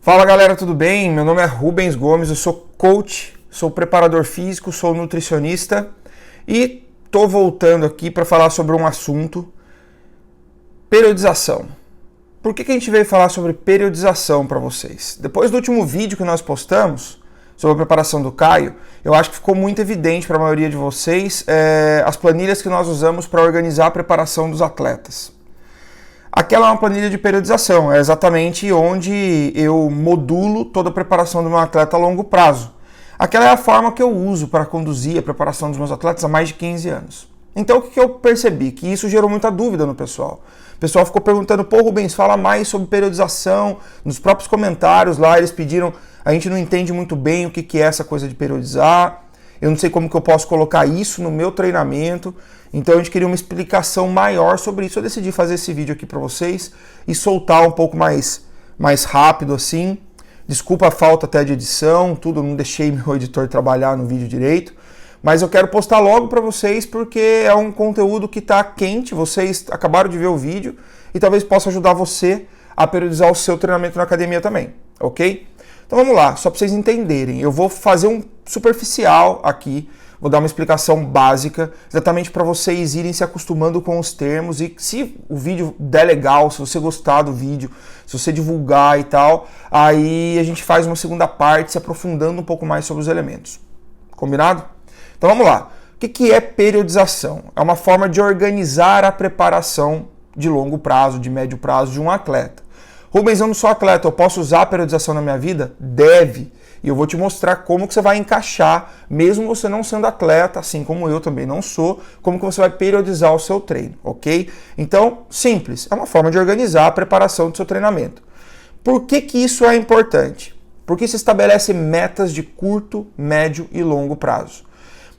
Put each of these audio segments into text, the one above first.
Fala galera, tudo bem? Meu nome é Rubens Gomes, eu sou coach, sou preparador físico, sou nutricionista e tô voltando aqui para falar sobre um assunto: periodização. Por que a gente veio falar sobre periodização para vocês? Depois do último vídeo que nós postamos sobre a preparação do Caio, eu acho que ficou muito evidente para a maioria de vocês as planilhas que nós usamos para organizar a preparação dos atletas. Aquela é uma planilha de periodização, é exatamente onde eu modulo toda a preparação do meu atleta a longo prazo. Aquela é a forma que eu uso para conduzir a preparação dos meus atletas há mais de 15 anos. Então o que eu percebi? Que isso gerou muita dúvida no pessoal. O pessoal ficou perguntando, pô Rubens, fala mais sobre periodização. Nos próprios comentários lá eles pediram, a gente não entende muito bem o que é essa coisa de periodizar. Eu não sei como que eu posso colocar isso no meu treinamento. Então a gente queria uma explicação maior sobre isso. Eu decidi fazer esse vídeo aqui para vocês e soltar um pouco mais rápido assim. Desculpa a falta até de edição, tudo, eu não deixei meu editor trabalhar no vídeo direito. Mas eu quero postar logo para vocês porque é um conteúdo que está quente. Vocês acabaram de ver o vídeo e talvez possa ajudar você a periodizar o seu treinamento na academia também, ok? Então vamos lá, só para vocês entenderem. Eu vou fazer um superficial aqui, vou dar uma explicação básica, exatamente para vocês irem se acostumando com os termos e se o vídeo der legal, se você gostar do vídeo, se você divulgar e tal, aí a gente faz uma segunda parte se aprofundando um pouco mais sobre os elementos. Combinado? Então vamos lá. O que é periodização? É uma forma de organizar a preparação de longo prazo, de médio prazo de um atleta. Rubens, eu não sou atleta, eu posso usar a periodização na minha vida? Deve. E eu vou te mostrar como que você vai encaixar, mesmo você não sendo atleta, assim como eu também não sou, como que você vai periodizar o seu treino, ok? Então, simples, é uma forma de organizar a preparação do seu treinamento. Por que isso é importante? Porque se estabelece metas de curto, médio e longo prazo.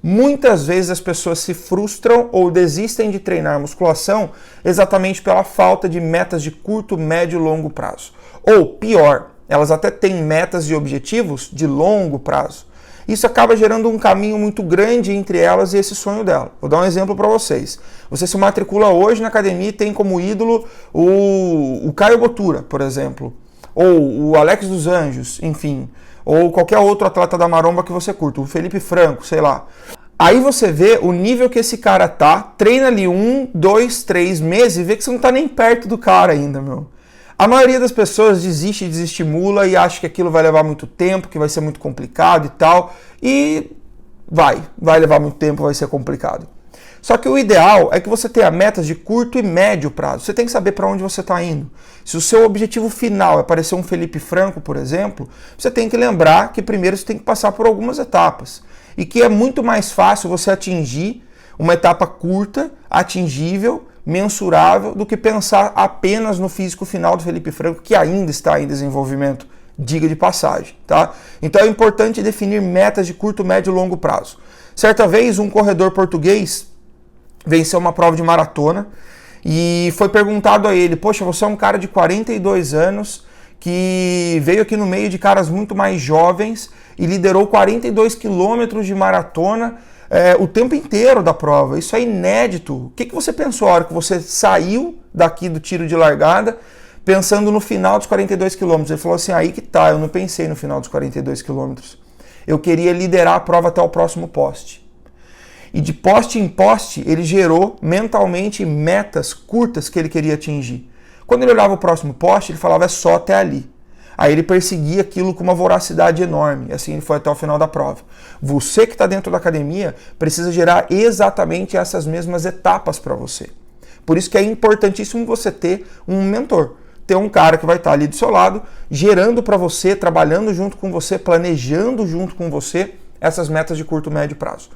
Muitas vezes as pessoas se frustram ou desistem de treinar musculação exatamente pela falta de metas de curto, médio e longo prazo. Ou, pior, elas até têm metas e objetivos de longo prazo. Isso acaba gerando um caminho muito grande entre elas e esse sonho dela. Vou dar um exemplo para vocês. Você se matricula hoje na academia e tem como ídolo o Caio Botura, por exemplo, ou o Alex dos Anjos, enfim, ou qualquer outro atleta da maromba que você curta, o Felipe Franco, sei lá. Aí você vê o nível que esse cara tá, treina ali 1, 2, 3 meses e vê que você não tá nem perto do cara ainda, meu. A maioria das pessoas desiste, desestimula e acha que aquilo vai levar muito tempo, que vai ser muito complicado e tal. E vai levar muito tempo, vai ser complicado. Só que o ideal é que você tenha metas de curto e médio prazo. Você tem que saber para onde você está indo. Se o seu objetivo final é parecer um Felipe Franco, por exemplo, você tem que lembrar que primeiro você tem que passar por algumas etapas. E que é muito mais fácil você atingir uma etapa curta, atingível, mensurável, do que pensar apenas no físico final do Felipe Franco, que ainda está em desenvolvimento, diga de passagem, tá? Então é importante definir metas de curto, médio e longo prazo. Certa vez, um corredor português venceu uma prova de maratona e foi perguntado a ele, poxa, você é um cara de 42 anos que veio aqui no meio de caras muito mais jovens e liderou 42 quilômetros de maratona o tempo inteiro da prova. Isso é inédito. O que você pensou a hora que você saiu daqui do tiro de largada pensando no final dos 42 quilômetros? Ele falou assim, aí que tá, eu não pensei no final dos 42 quilômetros. Eu queria liderar a prova até o próximo poste. E de poste em poste, ele gerou mentalmente metas curtas que ele queria atingir. Quando ele olhava o próximo poste, ele falava, é só até ali. Aí ele perseguia aquilo com uma voracidade enorme. E assim ele foi até o final da prova. Você que está dentro da academia precisa gerar exatamente essas mesmas etapas para você. Por isso que é importantíssimo você ter um mentor. Ter um cara que vai estar ali do seu lado, gerando para você, trabalhando junto com você, planejando junto com você essas metas de curto, médio prazo.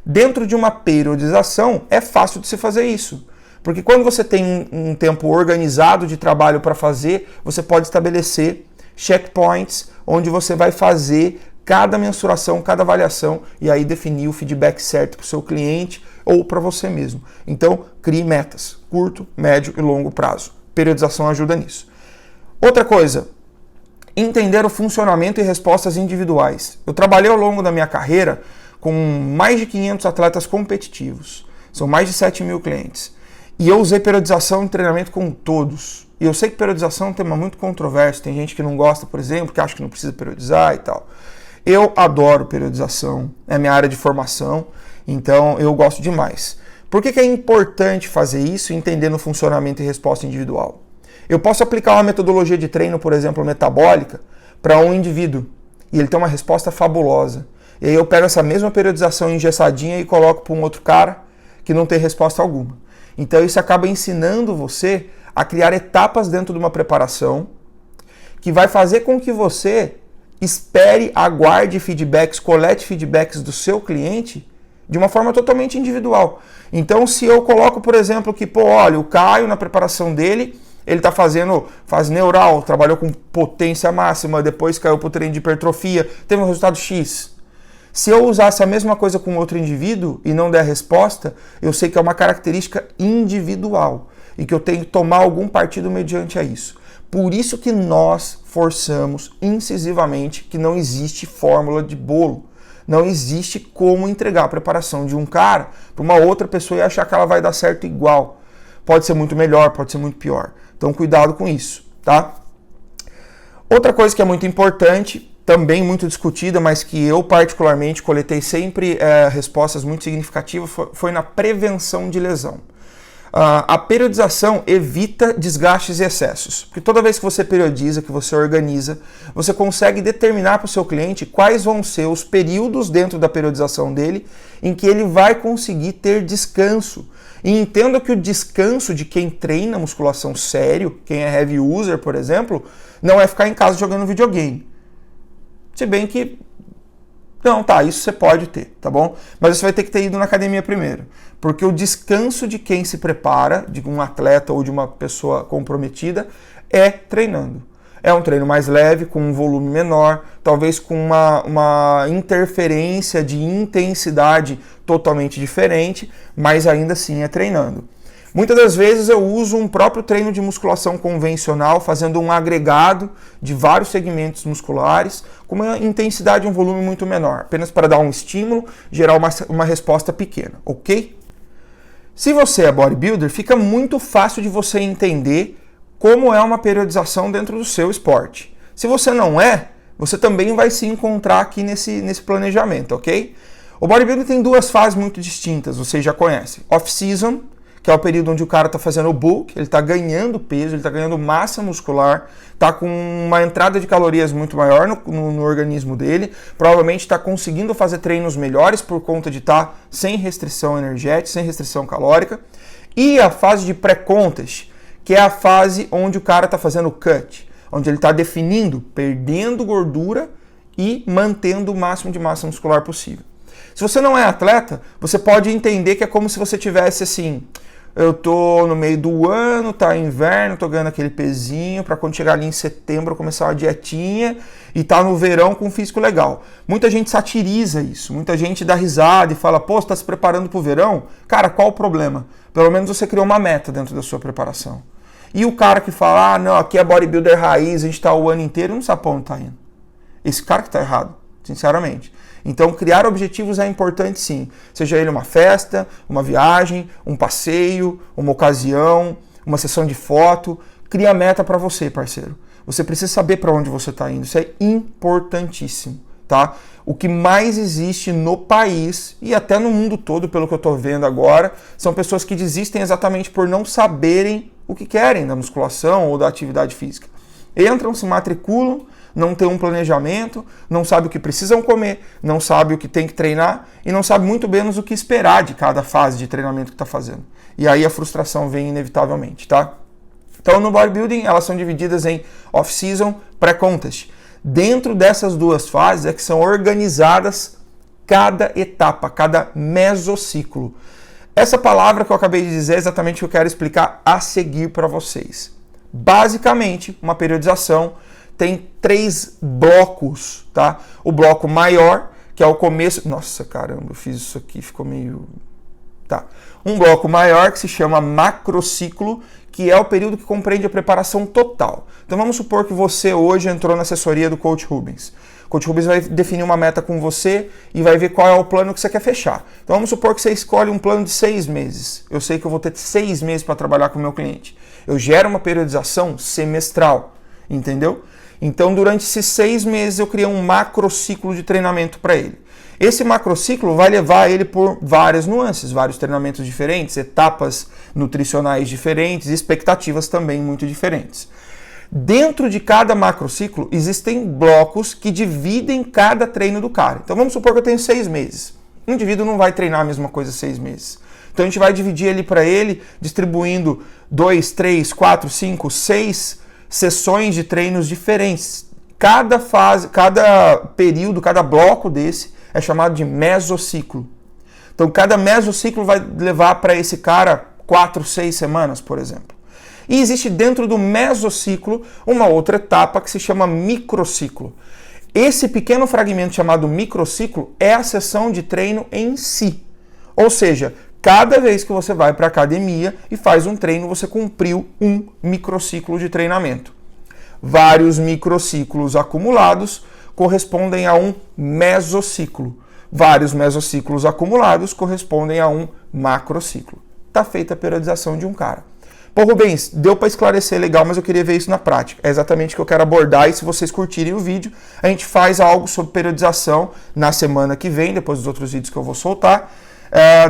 Dentro de uma periodização, é fácil de se fazer isso. Porque quando você tem um tempo organizado de trabalho para fazer, você pode estabelecer checkpoints, onde você vai fazer cada mensuração, cada avaliação, e aí definir o feedback certo para o seu cliente ou para você mesmo. Então, crie metas, curto, médio e longo prazo. Periodização ajuda nisso. Outra coisa, entender o funcionamento e respostas individuais. Eu trabalhei ao longo da minha carreira com mais de 500 atletas competitivos. São mais de 7 mil clientes. E eu usei periodização em treinamento com todos. E eu sei que periodização é um tema muito controverso, tem gente que não gosta, por exemplo, que acha que não precisa periodizar e tal. Eu adoro periodização, é minha área de formação, então eu gosto demais. Por que é importante fazer isso entendendo o funcionamento e resposta individual? Eu posso aplicar uma metodologia de treino, por exemplo, metabólica, para um indivíduo, e ele tem uma resposta fabulosa. E aí eu pego essa mesma periodização engessadinha e coloco para um outro cara que não tem resposta alguma. Então isso acaba ensinando você a criar etapas dentro de uma preparação que vai fazer com que você espere, aguarde feedbacks, colete feedbacks do seu cliente de uma forma totalmente individual. Então se eu coloco, por exemplo, que, olha, o Caio na preparação dele, ele está fazendo fase neural, trabalhou com potência máxima, depois caiu para o treino de hipertrofia, teve um resultado X. Se eu usasse a mesma coisa com outro indivíduo e não der a resposta, eu sei que é uma característica individual e que eu tenho que tomar algum partido mediante a isso. Por isso que nós forçamos incisivamente que não existe fórmula de bolo. Não existe como entregar a preparação de um cara para uma outra pessoa e achar que ela vai dar certo igual. Pode ser muito melhor, pode ser muito pior. Então cuidado com isso, tá? Outra coisa que é muito importante, também muito discutida, mas que eu particularmente coletei sempre respostas muito significativas, foi na prevenção de lesão. A periodização evita desgastes e excessos, porque toda vez que você periodiza, que você organiza, você consegue determinar para o seu cliente quais vão ser os períodos dentro da periodização dele em que ele vai conseguir ter descanso. E entenda que o descanso de quem treina musculação sério, quem é heavy user, por exemplo, não é ficar em casa jogando videogame. Se bem que, não, tá, isso você pode ter, tá bom? Mas você vai ter que ter ido na academia primeiro. Porque o descanso de quem se prepara, de um atleta ou de uma pessoa comprometida, é treinando. É um treino mais leve, com um volume menor, talvez com uma interferência de intensidade totalmente diferente, mas ainda assim é treinando. Muitas das vezes eu uso um próprio treino de musculação convencional, fazendo um agregado de vários segmentos musculares, com uma intensidade e um volume muito menor, apenas para dar um estímulo, gerar uma resposta pequena, ok? Se você é bodybuilder, fica muito fácil de você entender como é uma periodização dentro do seu esporte. Se você não é, você também vai se encontrar aqui nesse planejamento, ok? O bodybuilding tem duas fases muito distintas, vocês já conhecem. Off-season, que é o período onde o cara está fazendo o bulk, ele está ganhando peso, ele está ganhando massa muscular, está com uma entrada de calorias muito maior no organismo dele, provavelmente está conseguindo fazer treinos melhores por conta de estar sem restrição energética, sem restrição calórica. E a fase de pré-contest, que é a fase onde o cara está fazendo o cut, onde ele está definindo, perdendo gordura e mantendo o máximo de massa muscular possível. Se você não é atleta, você pode entender que é como se você tivesse assim, eu tô no meio do ano, tá inverno, tô ganhando aquele pezinho para quando chegar ali em setembro eu começar uma dietinha e tá no verão com um físico legal. Muita gente satiriza isso, muita gente dá risada e fala, pô, você tá se preparando pro verão? Cara, qual o problema? Pelo menos você criou uma meta dentro da sua preparação. E o cara que fala, não, aqui é bodybuilder raiz, a gente tá o ano inteiro, não sabe pra onde tá indo. Esse cara que tá errado, sinceramente. Então, criar objetivos é importante sim. Seja ele uma festa, uma viagem, um passeio, uma ocasião, uma sessão de foto. Cria meta para você, parceiro. Você precisa saber para onde você está indo. Isso é importantíssimo, tá? O que mais existe no país e até no mundo todo, pelo que eu estou vendo agora, são pessoas que desistem exatamente por não saberem o que querem da musculação ou da atividade física. Entram, se matriculam, não tem um planejamento, não sabe o que precisam comer, não sabe o que tem que treinar e não sabe muito menos o que esperar de cada fase de treinamento que está fazendo. E aí a frustração vem inevitavelmente, tá? Então no bodybuilding elas são divididas em off-season, pré-contest. Dentro dessas duas fases é que são organizadas cada etapa, cada mesociclo. Essa palavra que eu acabei de dizer é exatamente o que eu quero explicar a seguir para vocês. Basicamente, uma periodização tem 3 blocos, tá? O bloco maior, que é o começo... Nossa, caramba, eu fiz isso aqui, ficou meio... Tá. Um bloco maior, que se chama macrociclo, que é o período que compreende a preparação total. Então vamos supor que você hoje entrou na assessoria do Coach Rubens. Coach Rubens vai definir uma meta com você e vai ver qual é o plano que você quer fechar. Então vamos supor que você escolhe um plano de 6 meses. Eu sei que eu vou ter 6 meses para trabalhar com o meu cliente. Eu gero uma periodização semestral, entendeu? Então durante esses 6 meses eu criei um macrociclo de treinamento para ele. Esse macrociclo vai levar ele por várias nuances, vários treinamentos diferentes, etapas nutricionais diferentes, expectativas também muito diferentes. Dentro de cada macrociclo existem blocos que dividem cada treino do cara. Então vamos supor que eu tenho 6 meses. Um indivíduo não vai treinar a mesma coisa 6 meses. Então a gente vai dividir ele para ele, distribuindo 2, 3, 4, 5, 6 sessões de treinos diferentes. Cada fase, cada período, cada bloco desse é chamado de mesociclo. Então cada mesociclo vai levar para esse cara 4, 6 semanas, por exemplo. E existe dentro do mesociclo uma outra etapa que se chama microciclo. Esse pequeno fragmento chamado microciclo é a sessão de treino em si. Ou seja, cada vez que você vai para a academia e faz um treino, você cumpriu um microciclo de treinamento. Vários microciclos acumulados correspondem a um mesociclo. Vários mesociclos acumulados correspondem a um macrociclo. Está feita a periodização de um cara. Pô, Rubens, deu para esclarecer legal, mas eu queria ver isso na prática. É exatamente o que eu quero abordar e se vocês curtirem o vídeo, a gente faz algo sobre periodização na semana que vem, depois dos outros vídeos que eu vou soltar,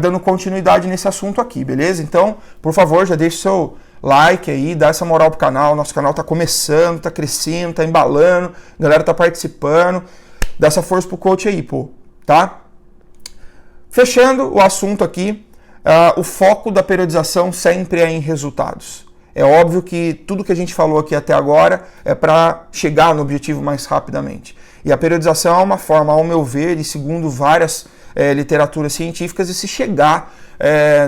dando continuidade nesse assunto aqui, beleza? Então, por favor, já deixe seu like aí, dá essa moral pro canal. Nosso canal tá começando, tá crescendo, tá embalando, a galera tá participando. Dá essa força pro coach aí, pô, tá? Fechando o assunto aqui, o foco da periodização sempre é em resultados. É óbvio que tudo que a gente falou aqui até agora é para chegar no objetivo mais rapidamente. E a periodização é uma forma, ao meu ver, e segundo várias literaturas científicas, de se chegar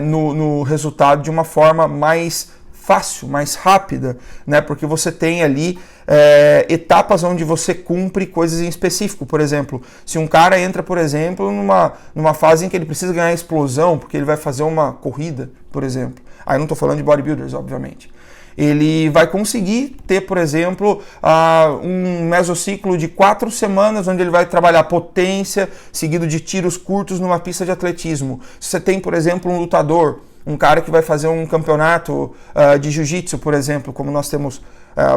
no resultado de uma forma mais fácil, mais rápida, né? Porque você tem ali etapas onde você cumpre coisas em específico. Por exemplo, se um cara entra, por exemplo, numa fase em que ele precisa ganhar explosão, porque ele vai fazer uma corrida, por exemplo. Aí eu não estou falando de bodybuilders, obviamente. Ele vai conseguir ter, por exemplo, um mesociclo de 4 semanas, onde ele vai trabalhar potência, seguido de tiros curtos numa pista de atletismo. Se você tem, por exemplo, um lutador, um cara que vai fazer um campeonato de jiu-jitsu, por exemplo, como nós temos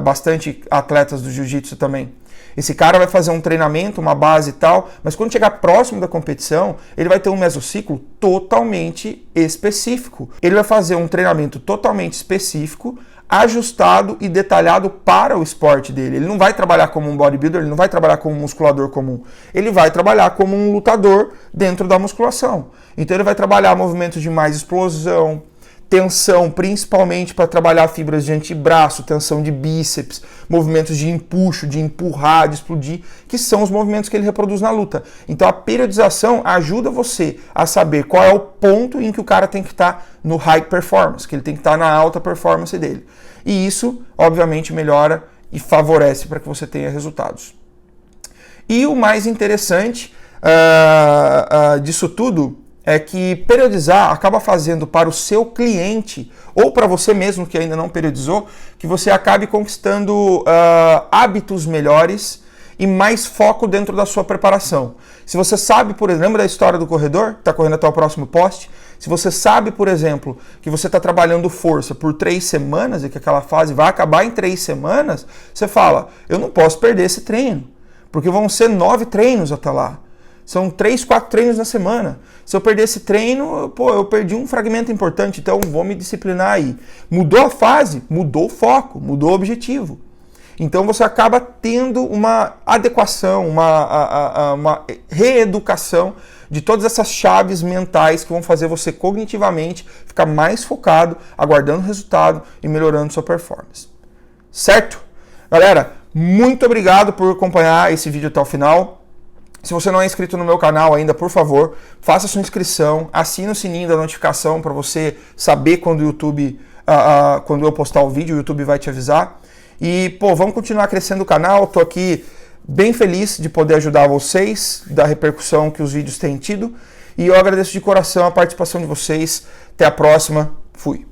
bastante atletas do jiu-jitsu também. Esse cara vai fazer um treinamento, uma base e tal, mas quando chegar próximo da competição, ele vai ter um mesociclo totalmente específico. Ele vai fazer um treinamento totalmente específico, ajustado e detalhado para o esporte dele. Ele não vai trabalhar como um bodybuilder, ele não vai trabalhar como um musculador comum. Ele vai trabalhar como um lutador dentro da musculação. Então ele vai trabalhar movimentos de mais explosão, tensão, principalmente para trabalhar fibras de antebraço, tensão de bíceps, movimentos de empuxo, de empurrar, de explodir, que são os movimentos que ele reproduz na luta. Então a periodização ajuda você a saber qual é o ponto em que o cara tem que estar no high performance, que ele tem que estar na alta performance dele. E isso, obviamente, melhora e favorece para que você tenha resultados. E o mais interessante disso tudo é que periodizar acaba fazendo para o seu cliente, ou para você mesmo que ainda não periodizou, que você acabe conquistando hábitos melhores e mais foco dentro da sua preparação. Se você sabe, por exemplo, lembra da história do corredor, que está correndo até o próximo poste? Se você sabe, por exemplo, que você está trabalhando força por 3 semanas e que aquela fase vai acabar em 3 semanas, você fala, eu não posso perder esse treino, porque vão ser 9 treinos até lá. São 3, 4 treinos na semana. Se eu perder esse treino, eu perdi um fragmento importante, então vou me disciplinar aí. Mudou a fase, mudou o foco, mudou o objetivo. Então você acaba tendo uma adequação, uma reeducação de todas essas chaves mentais que vão fazer você cognitivamente ficar mais focado, aguardando o resultado e melhorando sua performance. Certo? Galera, muito obrigado por acompanhar esse vídeo até o final. Se você não é inscrito no meu canal ainda, por favor, faça sua inscrição, assine o sininho da notificação para você saber quando o YouTube, quando eu postar o vídeo, o YouTube vai te avisar. E, vamos continuar crescendo o canal. Estou aqui bem feliz de poder ajudar vocês, da repercussão que os vídeos têm tido. E eu agradeço de coração a participação de vocês. Até a próxima. Fui.